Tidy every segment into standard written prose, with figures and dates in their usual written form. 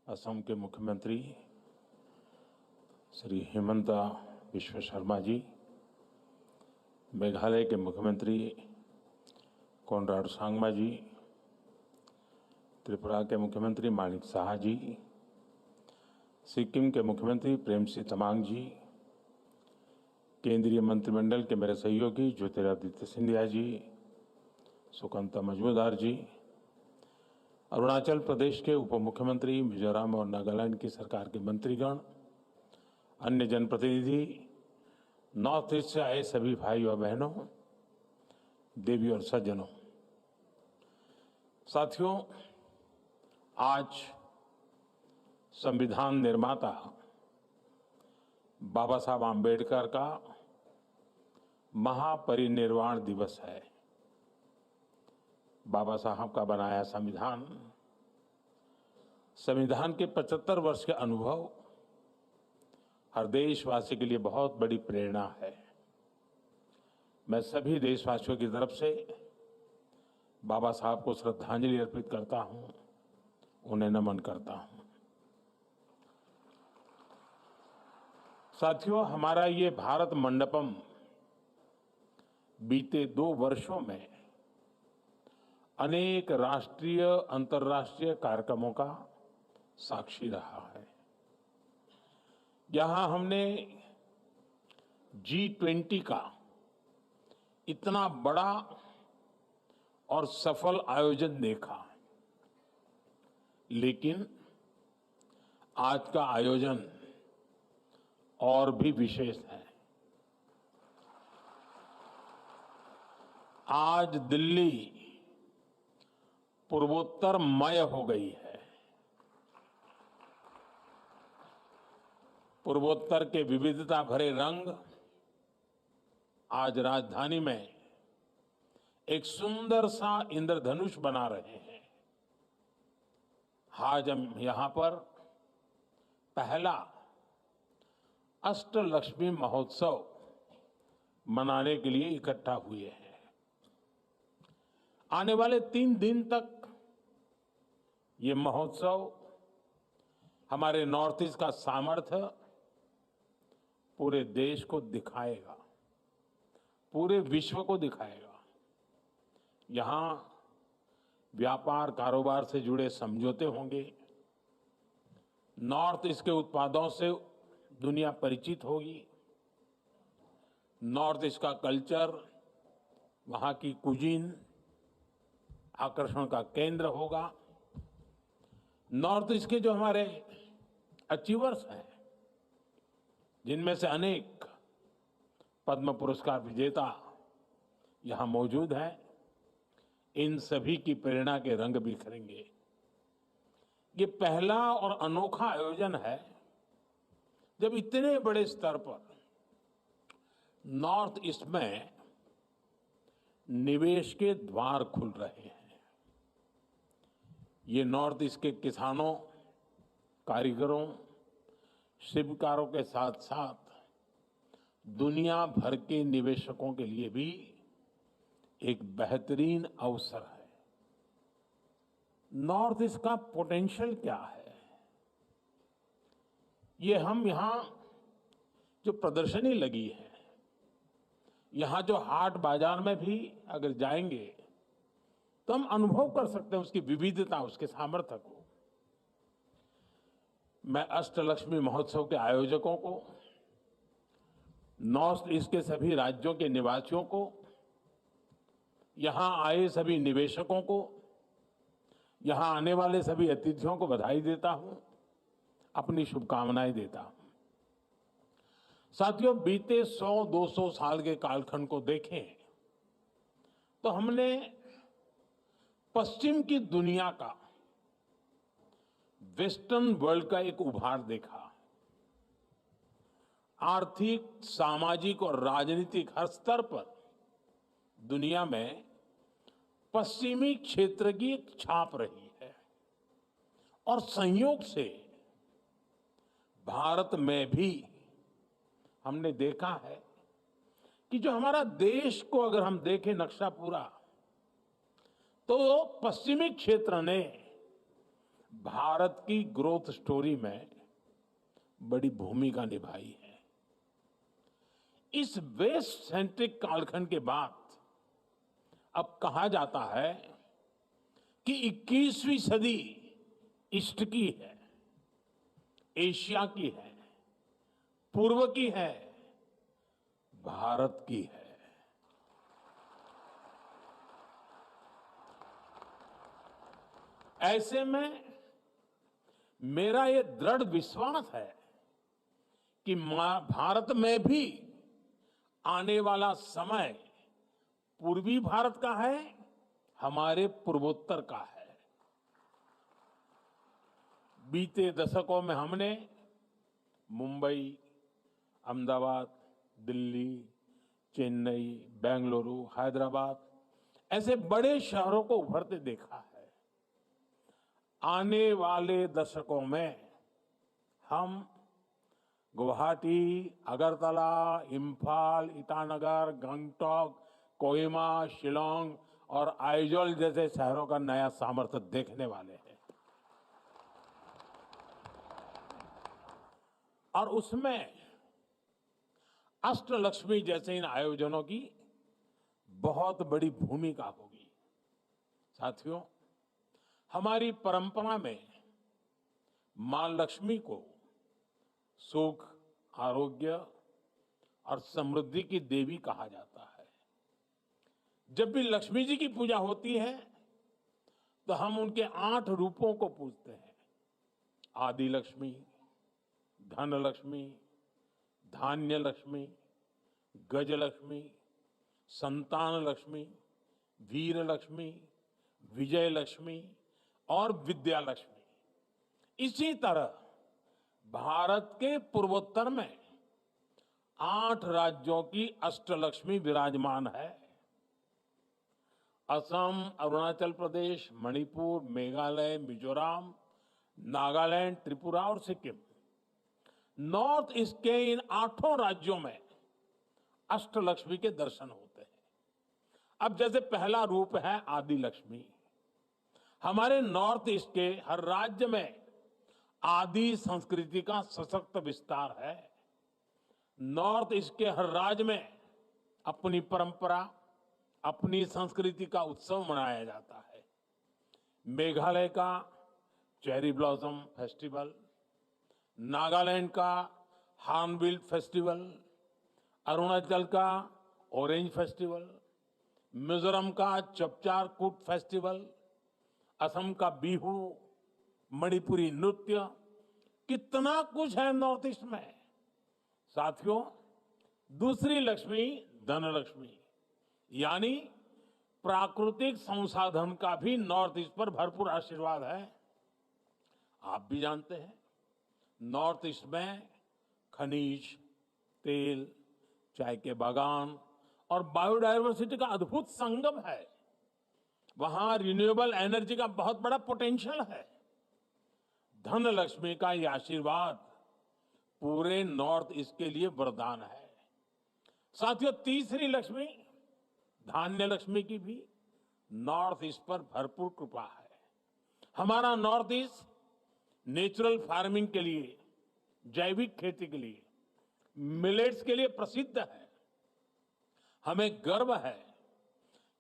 असम के मुख्यमंत्री श्री हिमंता बिश्व शर्मा जी, मेघालय के मुख्यमंत्री कोनराड सांगमा जी, त्रिपुरा के मुख्यमंत्री माणिक साहा जी, सिक्किम के मुख्यमंत्री प्रेमसिंह तमांग जी, केंद्रीय मंत्रिमंडल के मेरे सहयोगी ज्योतिरादित्य सिंधिया जी, सुकंता मजूमदार जी, अरुणाचल प्रदेश के उप मुख्यमंत्री, मिजोरम और नागालैंड की सरकार के मंत्रीगण, अन्य जनप्रतिनिधि, नॉर्थ ईस्ट से आए सभी भाई और बहनों, देवी और सज्जनों, साथियों, आज संविधान निर्माता बाबा साहब आम्बेडकर का महापरिनिर्वाण दिवस है। बाबा साहब का बनाया संविधान के 75 वर्ष के अनुभव हर देशवासी के लिए बहुत बड़ी प्रेरणा है। मैं सभी देशवासियों की तरफ से बाबा साहब को श्रद्धांजलि अर्पित करता हूं, उन्हें नमन करता हूं। साथियों, हमारा ये भारत मंडपम बीते 2 वर्षों में अनेक राष्ट्रीय अंतर्राष्ट्रीय कार्यक्रमों का साक्षी रहा है। यहां हमने G20 का इतना बड़ा और सफल आयोजन देखा, लेकिन आज का आयोजन और भी विशेष है। आज दिल्ली पूर्वोत्तरमय हो गई है। पूर्वोत्तर के विविधता भरे रंग आज राजधानी में एक सुंदर सा इंद्रधनुष बना रहे हैं। आज हम यहां पर पहला अष्टलक्ष्मी महोत्सव मनाने के लिए इकट्ठा हुए हैं। आने वाले 3 दिन तक ये महोत्सव हमारे नॉर्थ ईस्ट का सामर्थ्य पूरे देश को दिखाएगा, पूरे विश्व को दिखाएगा। यहां व्यापार कारोबार से जुड़े समझौते होंगे, नॉर्थ ईस्ट के उत्पादों से दुनिया परिचित होगी, नॉर्थ ईस्ट का कल्चर, वहां की कुजीन आकर्षण का केंद्र होगा। नॉर्थ ईस्ट के जो हमारे अचीवर्स हैं, जिनमें से अनेक पद्म पुरस्कार विजेता यहां मौजूद हैं, इन सभी की प्रेरणा के रंग बिखरेंगे। ये पहला और अनोखा आयोजन है जब इतने बड़े स्तर पर नॉर्थ ईस्ट में निवेश के द्वार खुल रहे हैं। ये नॉर्थ ईस्ट के किसानों, कारीगरों, शिल्पकारों के साथ साथ दुनिया भर के निवेशकों के लिए भी एक बेहतरीन अवसर है। नॉर्थ ईस्ट का पोटेंशियल क्या है, ये हम यहां जो प्रदर्शनी लगी है, यहां जो हाट बाजार में भी अगर जाएंगे तो हम अनुभव कर सकते हैं उसकी विविधता, उसके सामर्थ्य को। मैं अष्टलक्ष्मी महोत्सव के आयोजकों को, नॉर्थ ईस्ट के सभी राज्यों के निवासियों को, यहां आए सभी निवेशकों को, यहां आने वाले सभी अतिथियों को बधाई देता हूं, अपनी शुभकामनाएं देता हूं। साथियों, बीते 100-200 साल के कालखंड को देखें तो हमने पश्चिम की दुनिया का, वेस्टर्न वर्ल्ड का एक उभार देखा। आर्थिक, सामाजिक और राजनीतिक हर स्तर पर दुनिया में पश्चिमी क्षेत्र की एक छाप रही है, और संयोग से भारत में भी हमने देखा है कि जो हमारा देश को अगर हम देखें नक्शा पूरा, तो पश्चिमी क्षेत्र ने भारत की ग्रोथ स्टोरी में बड़ी भूमिका निभाई है। इस वेस्ट सेंट्रिक कालखंड के बाद अब कहा जाता है कि 21वीं सदी ईस्ट की है, एशिया की है, पूर्व की है, भारत की है। ऐसे में मेरा ये दृढ़ विश्वास है कि भारत में भी आने वाला समय पूर्वी भारत का है, हमारे पूर्वोत्तर का है। बीते दशकों में हमने मुंबई, अहमदाबाद, दिल्ली, चेन्नई, बेंगलुरु, हैदराबाद ऐसे बड़े शहरों को उभरते देखा है। आने वाले दशकों में हम गुवाहाटी, अगरतला, इम्फाल, ईटानगर, गंगटोक, कोहिमा, शिलोंग और आइजोल जैसे शहरों का नया सामर्थ्य देखने वाले हैं। और उसमें अष्टलक्ष्मी जैसे इन आयोजनों की बहुत बड़ी भूमिका होगी। साथियों, हमारी परंपरा में मां लक्ष्मी को सुख, आरोग्य और समृद्धि की देवी कहा जाता है। जब भी लक्ष्मी जी की पूजा होती है तो हम उनके 8 रूपों को पूजते हैं। आदि लक्ष्मी, धन लक्ष्मी, धान्य लक्ष्मी, गज लक्ष्मी, संतान लक्ष्मी, वीर लक्ष्मी, विजय लक्ष्मी और विद्या लक्ष्मी। इसी तरह भारत के पूर्वोत्तर में 8 राज्यों की अष्टलक्ष्मी विराजमान है। असम, अरुणाचल प्रदेश, मणिपुर, मेघालय, मिजोरम, नागालैंड, त्रिपुरा और सिक्किम। नॉर्थ ईस्ट के इन 8 राज्यों में अष्टलक्ष्मी के दर्शन होते हैं। अब जैसे पहला रूप है आदि लक्ष्मी। हमारे नॉर्थ ईस्ट के हर राज्य में आदि संस्कृति का सशक्त विस्तार है। नॉर्थ ईस्ट के हर राज्य में अपनी परंपरा, अपनी संस्कृति का उत्सव मनाया जाता है। मेघालय का चेरी ब्लॉसम फेस्टिवल, नागालैंड का हार्नबिल फेस्टिवल, अरुणाचल का ऑरेंज फेस्टिवल, मिजोरम का चपचार कूट फेस्टिवल, असम का बिहू, मणिपुरी नृत्य, कितना कुछ है नॉर्थ ईस्ट में। साथियों, दूसरी लक्ष्मी धन लक्ष्मी, यानी प्राकृतिक संसाधन का भी नॉर्थ ईस्ट पर भरपूर आशीर्वाद है। आप भी जानते हैं, नॉर्थ ईस्ट में खनिज, तेल, चाय के बागान और बायोडायवर्सिटी का अद्भुत संगम है। वहां रिन्यूएबल एनर्जी का बहुत बड़ा पोटेंशियल है। धन लक्ष्मी का ये आशीर्वाद पूरे नॉर्थ ईस्ट के लिए वरदान है। साथियों, तीसरी लक्ष्मी धान्य लक्ष्मी की भी नॉर्थ ईस्ट पर भरपूर कृपा है। हमारा नॉर्थ ईस्ट नेचुरल फार्मिंग के लिए, जैविक खेती के लिए, मिलेट्स के लिए प्रसिद्ध है। हमें गर्व है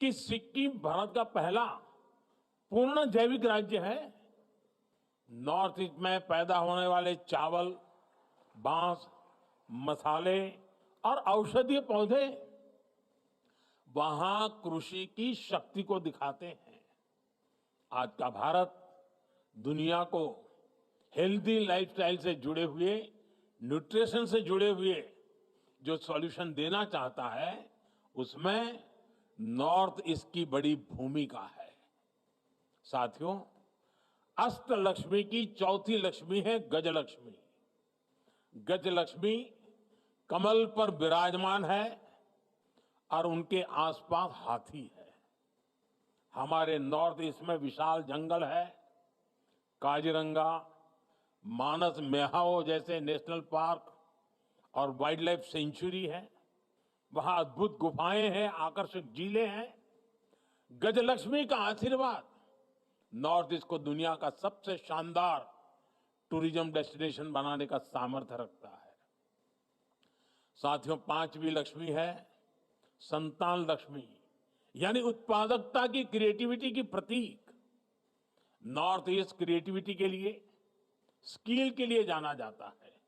कि सिक्किम भारत का पहला पूर्ण जैविक राज्य है। नॉर्थ ईस्ट में पैदा होने वाले चावल, बांस, मसाले और औषधीय पौधे वहां कृषि की शक्ति को दिखाते हैं। आज का भारत दुनिया को हेल्दी लाइफस्टाइल से जुड़े हुए, न्यूट्रिशन से जुड़े हुए जो सॉल्यूशन देना चाहता है, उसमें नॉर्थ ईस्ट की बड़ी भूमिका है। साथियों, अष्टलक्ष्मी की चौथी लक्ष्मी है गजलक्ष्मी। गजलक्ष्मी कमल पर विराजमान है और उनके आसपास हाथी है। हमारे नॉर्थ ईस्ट में विशाल जंगल है। काजीरंगा, मानस मेहाओ जैसे नेशनल पार्क और वाइल्ड लाइफ सेंचुरी है। वहां अद्भुत गुफाएं हैं, आकर्षक झीलें हैं। गजलक्ष्मी का आशीर्वाद नॉर्थ ईस्ट को दुनिया का सबसे शानदार टूरिज्म डेस्टिनेशन बनाने का सामर्थ्य रखता है। साथियों, पांचवी लक्ष्मी है संतान लक्ष्मी, यानी उत्पादकता की, क्रिएटिविटी की प्रतीक। नॉर्थ ईस्ट क्रिएटिविटी के लिए, स्किल के लिए जाना जाता है।